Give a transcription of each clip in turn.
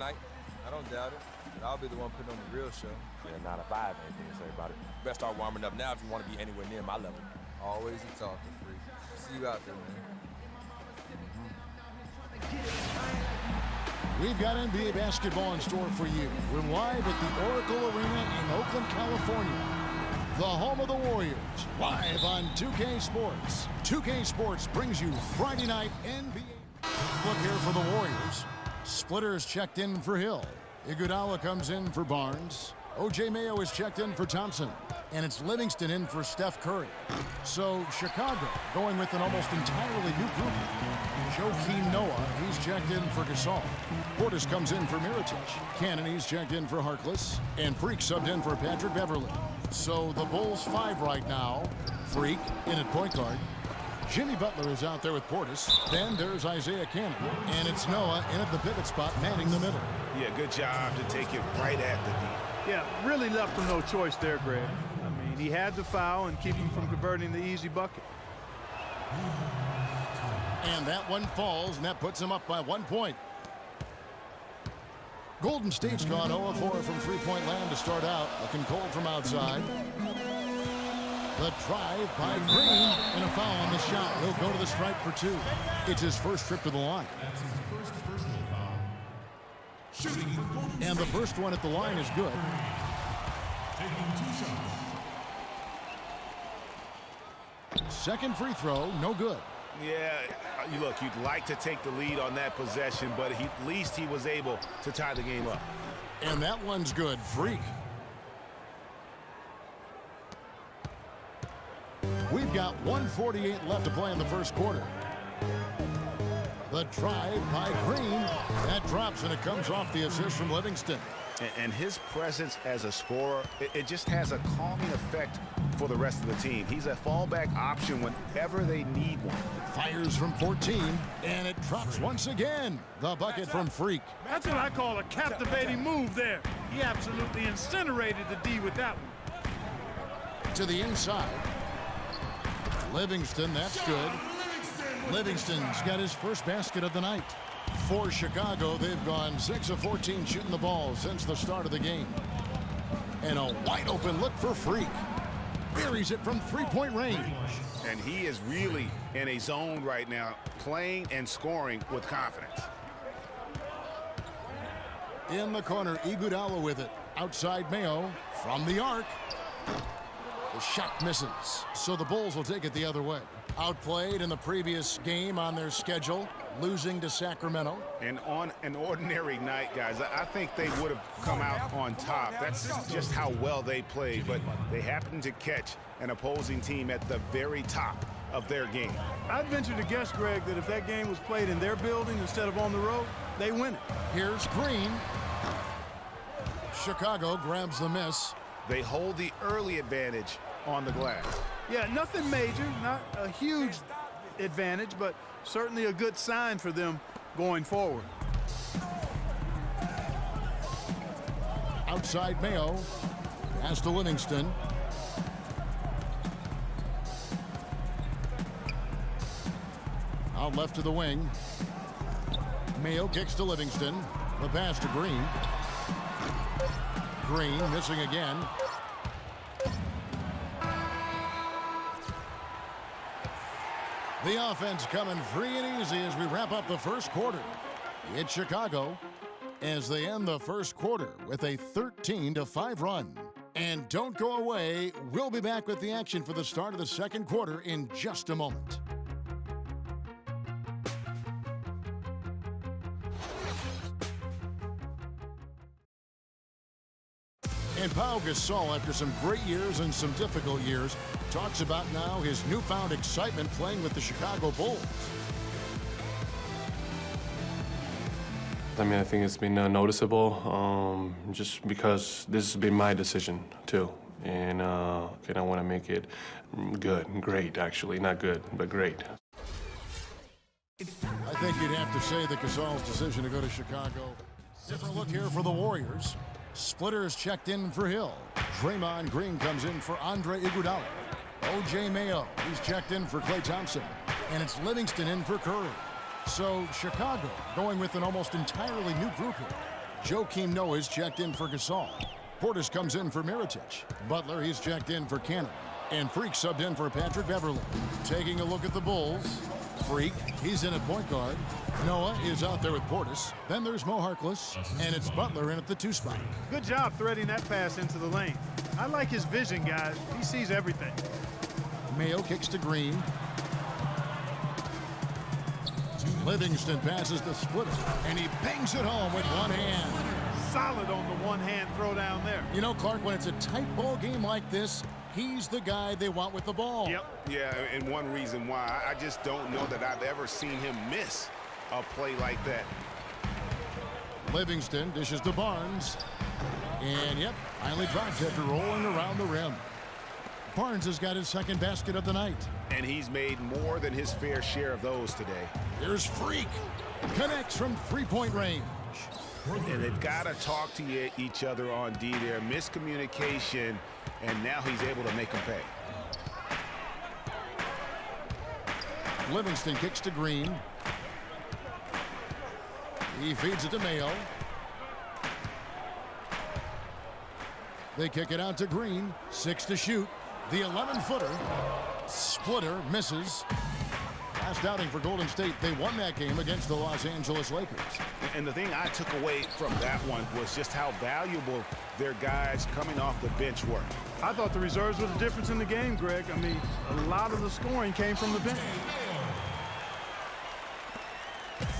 night. I don't doubt it. But I'll be the one putting on the real show. Yeah, 9 to 5, anything to say about it. Best start warming up now if you want to be anywhere near my level. Always a talker, freak. See you out there, man. We've got NBA basketball in store for you. We're live at the Oracle Arena in Oakland, California. The home of the Warriors, live on 2K Sports. 2K Sports brings you Friday night NBA. Look here for the Warriors. Splitters checked in for Hill. Iguodala comes in for Barnes. O.J. Mayo is checked in for Thompson. And it's Livingston in for Steph Curry. So Chicago going with an almost entirely new group. Joakim Noah, he's checked in for Gasol. Portis comes in for Mirotic. Cannon, he's checked in for Harkless. And Freak subbed in for Patrick Beverley. So the Bulls 5 right now. Freak in at point guard. Jimmy Butler is out there with Portis. Then there's Isaiah Cannon. And it's Noah in at the pivot spot, manning the middle. Yeah, good job to take it right at the D. Yeah, really left him no choice there, Greg. I mean, he had to foul and keep him from converting the easy bucket. And that one falls, and that puts him up by 1 point. Golden State's gone 0-4 from three-point land to start out. Looking cold from outside. The drive by Green, and a foul on the shot. He'll go to the stripe for 2. It's his first trip to the line. And the first one at the line is good. Second free throw, no good. Yeah, look, you'd like to take the lead on that possession, but at least he was able to tie the game up. And that one's good. Freak. We've got 1:48 left to play in the first quarter. The drive by Green. That drops, and it comes off the assist from Livingston. And his presence as a scorer, it just has a calming effect for the rest of the team. He's a fallback option whenever they need one. Fires from 14, and it drops once again. The bucket from Freak. That's what I call a captivating move there. He absolutely incinerated the D with that one. To the inside. Livingston, that's good. Livingston's got his first basket of the night. For Chicago, they've gone 6 of 14 shooting the ball since the start of the game. And a wide open look for Freak. Buries it from three-point range. And he is really in a zone right now, playing and scoring with confidence. In the corner, Iguodala with it. Outside Mayo from the arc. The shot misses, so the Bulls will take it the other way. Outplayed in the previous game on their schedule, losing to Sacramento. And on an ordinary night, guys, I think they would have come out on top. That's just how well they played, but they happened to catch an opposing team at the very top of their game. I'd venture to guess, Greg, that if that game was played in their building instead of on the road, they win it. Here's Green. Chicago grabs the miss. They hold the early advantage on the glass. Yeah, nothing major, not a huge advantage, but certainly a good sign for them going forward. Outside Mayo. Pass to Livingston. Out left to the wing. Mayo kicks to Livingston. The pass to Green. Green missing again. The offense coming free and easy as we wrap up the first quarter. It's Chicago as they end the first quarter with a 13-5 run. And don't go away. We'll be back with the action for the start of the second quarter in just a moment. And Pau Gasol, after some great years and some difficult years, talks about now his newfound excitement playing with the Chicago Bulls. I mean, I think it's been noticeable just because this has been my decision too. And I want to make it good, great actually, not good, but great. I think you'd have to say that Gasol's decision to go to Chicago. Different look here for the Warriors. Splitters checked in for Hill. Draymond Green comes in for Andre Iguodala. O.J. Mayo, he's checked in for Klay Thompson. And it's Livingston in for Curry. So Chicago going with an almost entirely new group here. Joakim Noah's checked in for Gasol. Portis comes in for Mirotic. Butler, he's checked in for Cannon. And Freak subbed in for Patrick Beverley. Taking a look at the Bulls. Freak, he's in at point guard. Noah is out there with Portis. Then there's Mo Harkless, and it's Butler in at the 2 spot. Good job threading that pass into the lane. I like his vision, guys. He sees everything. Mayo kicks to Green. Livingston passes the splitter, and he bangs it home with one hand. Solid on the one-hand throw down there. You know, Clark, when it's a tight ball game like this, he's the guy they want with the ball. Yep. Yeah, and one reason why, I just don't know that I've ever seen him miss a play like that. Livingston dishes to Barnes. And, yep, finally drops after rolling around the rim. Barnes has got his second basket of the night. And he's made more than his fair share of those today. Here's Freak. Connects from three-point range. And they've got to talk to each other on D there. Miscommunication, and now he's able to make them pay. Livingston kicks to Green. He feeds it to Mayo. They kick it out to Green. 6 to shoot. The 11-footer. Splitter misses. Last outing for Golden State, they won that game against the Los Angeles Lakers. And the thing I took away from that one was just how valuable their guys coming off the bench were. I thought the reserves were the difference in the game, Greg. I mean, a lot of the scoring came from the bench.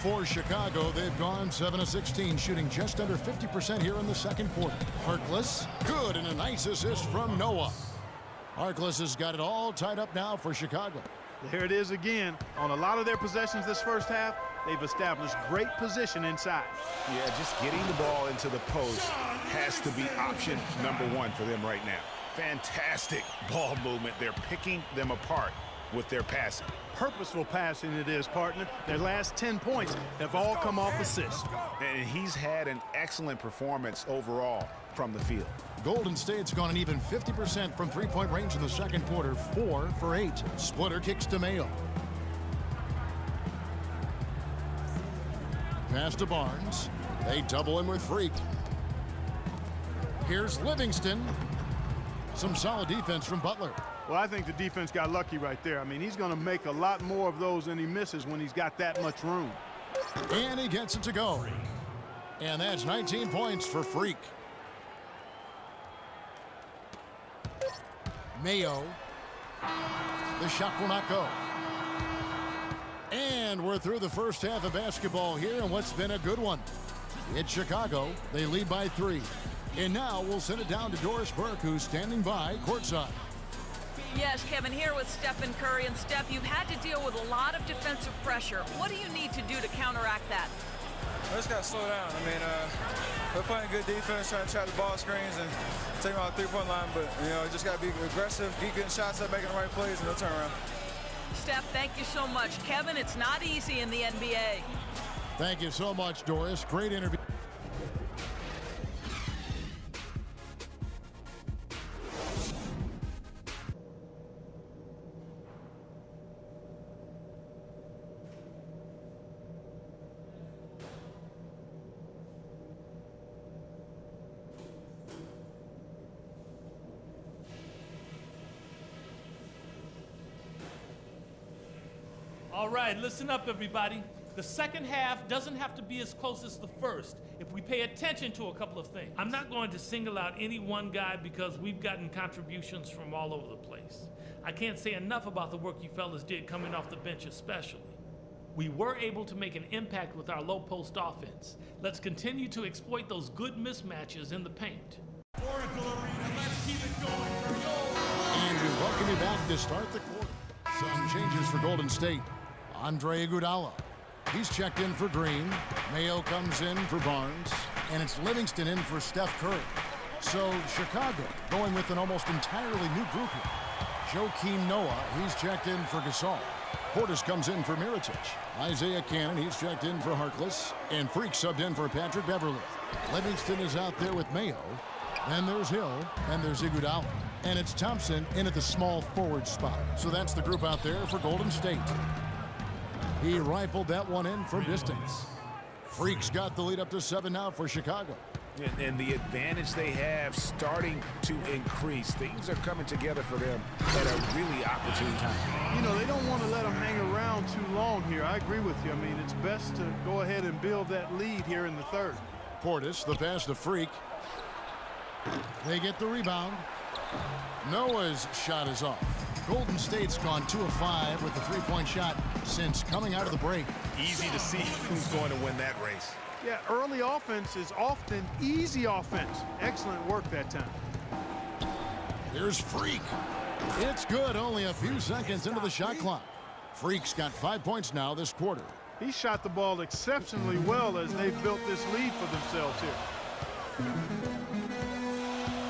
For Chicago, they've gone 7 of 16, shooting just under 50% here in the second quarter. Harkless, good, and a nice assist from Noah. Harkless has got it all tied up now for Chicago. There it is again. On a lot of their possessions this first half, they've established great position inside. Yeah, just getting the ball into the post has to be option number 1 for them right now. Fantastic ball movement. They're picking them apart with their passing. Purposeful passing it is, partner. Their last 10 points have all come off assists. And he's had an excellent performance overall from the field. Golden State's gone an even 50% from three-point range in the second quarter, 4 for 8. Splitter kicks to Mayo. Pass to Barnes. They double him with Freak. Here's Livingston. Some solid defense from Butler. Well, I think the defense got lucky right there. I mean, he's going to make a lot more of those than he misses when he's got that much room. And he gets it to go. And that's 19 points for Freak. Mayo. The shot will not go. And we're through the first half of basketball here in what's been a good one. It's Chicago. They lead by 3. And now we'll send it down to Doris Burke, who's standing by courtside. Yes, Kevin, here with Stephen Curry. And Steph, you've had to deal with a lot of defensive pressure. What do you need to do to counteract that? We just got to slow down. I mean, we're playing good defense, trying to trap the ball screens and take them out the three-point line. But, you know, just got to be aggressive, keep getting shots up, making the right plays, and no turnaround. Steph, thank you so much. Kevin, it's not easy in the NBA. Thank you so much, Doris. Great interview. All right, listen up, everybody. The second half doesn't have to be as close as the first if we pay attention to a couple of things. I'm not going to single out any one guy because we've gotten contributions from all over the place. I can't say enough about the work you fellas did coming off the bench especially. We were able to make an impact with our low post offense. Let's continue to exploit those good mismatches in the paint. And we welcome you back to start the quarter. Some changes for Golden State. Andre Iguodala. He's checked in for Green. Mayo comes in for Barnes. And it's Livingston in for Steph Curry. So Chicago going with an almost entirely new group here. Joakim Noah, he's checked in for Gasol. Portis comes in for Mirotic. Isaiah Cannon, he's checked in for Harkless. And Freak subbed in for Patrick Beverley. Livingston is out there with Mayo. Then there's Hill, and there's Iguodala. And it's Thompson in at the small forward spot. So that's the group out there for Golden State. He rifled that one in from distance. Freak's got the lead up to 7 now for Chicago. And the advantage they have starting to increase. Things are coming together for them at a really opportune time. You know, they don't want to let them hang around too long here. I agree with you. I mean, it's best to go ahead and build that lead here in the third. Portis, the pass to Freak. They get the rebound. Noah's shot is off. Golden State's gone 2 of 5 with the three-point shot since coming out of the break. Easy to see who's going to win that race. Yeah, early offense is often easy offense. Excellent work that time. Here's Freak. It's good, only a few seconds into the shot clock. Freak's got 5 points now this quarter. He shot the ball exceptionally well as they've built this lead for themselves here.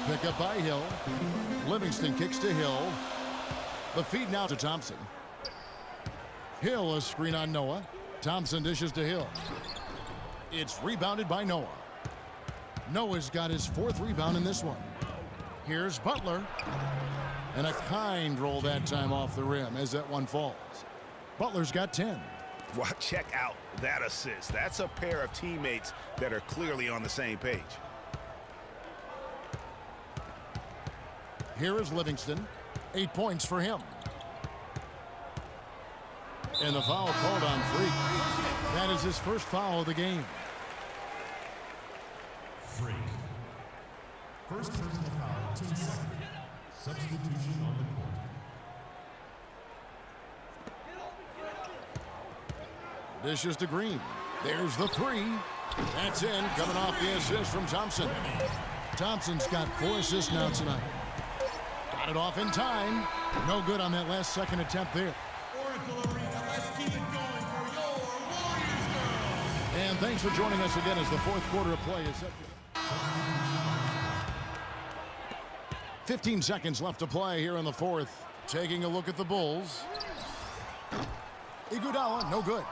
Pick up by Hill. Livingston kicks to Hill. The feed now to Thompson. Hill, a screen on Noah. Thompson dishes to Hill. It's rebounded by Noah. Noah's got his 4th rebound in this one. Here's Butler. And a kind roll that time off the rim as that one falls. Butler's got 10. Well, check out that assist. That's a pair of teammates that are clearly on the same page. Here is Livingston. 8 points for him. And the foul called on Freak. That is his first foul of the game. Freak. First personal foul, team second. Substitution on the court. Dishes to Green. There's the 3. That's in, coming off the assist from Thompson. Thompson's got 4 assists now tonight. Got it off in time. No good on that last second attempt there. And thanks for joining us again as the 4th quarter of play is set. 15 seconds left to play here in the 4th. Taking a look at the Bulls. Iguodala, no good.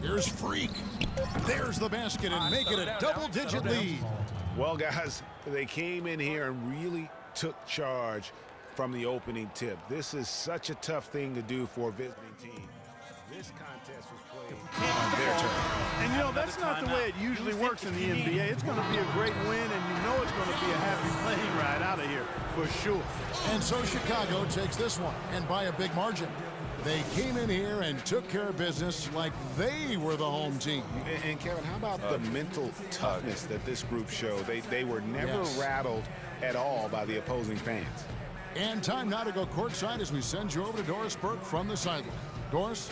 Here's Freak. There's the basket and make it a double-digit lead. Well, guys, they came in here and really took charge from the opening tip. This is such a tough thing to do for a visiting team. This contest was played on their turn. And, you know, that's not the way it usually works in the NBA. It's going to be a great win, and you know it's going to be a happy plane ride out of here for sure. And so Chicago takes this one, and by a big margin. They came in here and took care of business like they were the home team. And Kevin, how about the mental toughness that this group showed? They were never rattled at all by the opposing fans. And time now to go courtside as we send you over to Doris Burke from the sideline. Doris?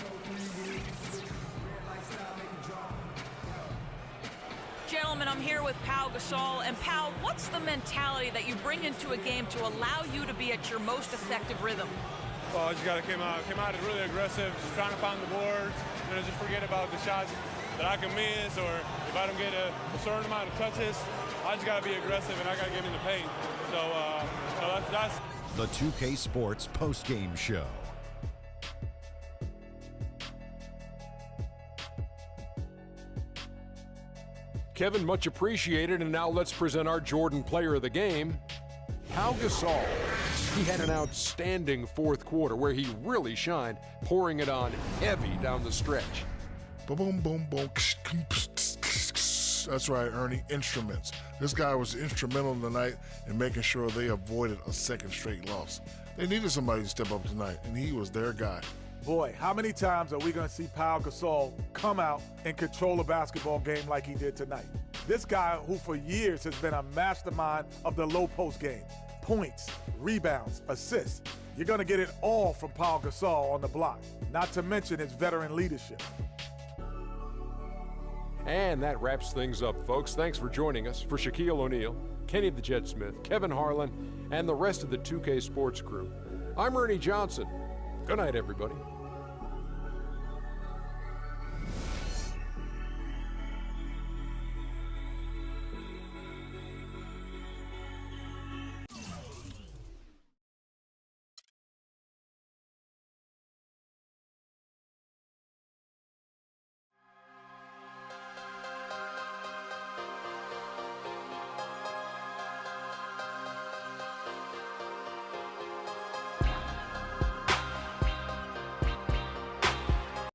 Gentlemen, I'm here with Pau Gasol. And Pau, what's the mentality that you bring into a game to allow you to be at your most effective rhythm? Well, I just got to came out really aggressive, just trying to find the boards, just forget about the shots that I can miss, or if I don't get a certain amount of touches, I just got to be aggressive and I got to get in the paint. So that's the 2K Sports post-game show. Kevin, much appreciated, and now let's present our Jordan Player of the Game, Pau Gasol. He had an outstanding 4th quarter where he really shined, pouring it on heavy down the stretch. Boom, boom, boom. That's right, Ernie, instruments. This guy was instrumental tonight in making sure they avoided a 2nd straight loss. They needed somebody to step up tonight, and he was their guy. Boy, how many times are we going to see Pau Gasol come out and control a basketball game like he did tonight? This guy who for years has been a mastermind of the low post game. Points, rebounds, assists. You're going to get it all from Pau Gasol on the block, not to mention his veteran leadership. And that wraps things up, folks. Thanks for joining us. For Shaquille O'Neal, Kenny the Jet Smith, Kevin Harlan, and the rest of the 2K Sports crew, I'm Ernie Johnson. Good night, everybody.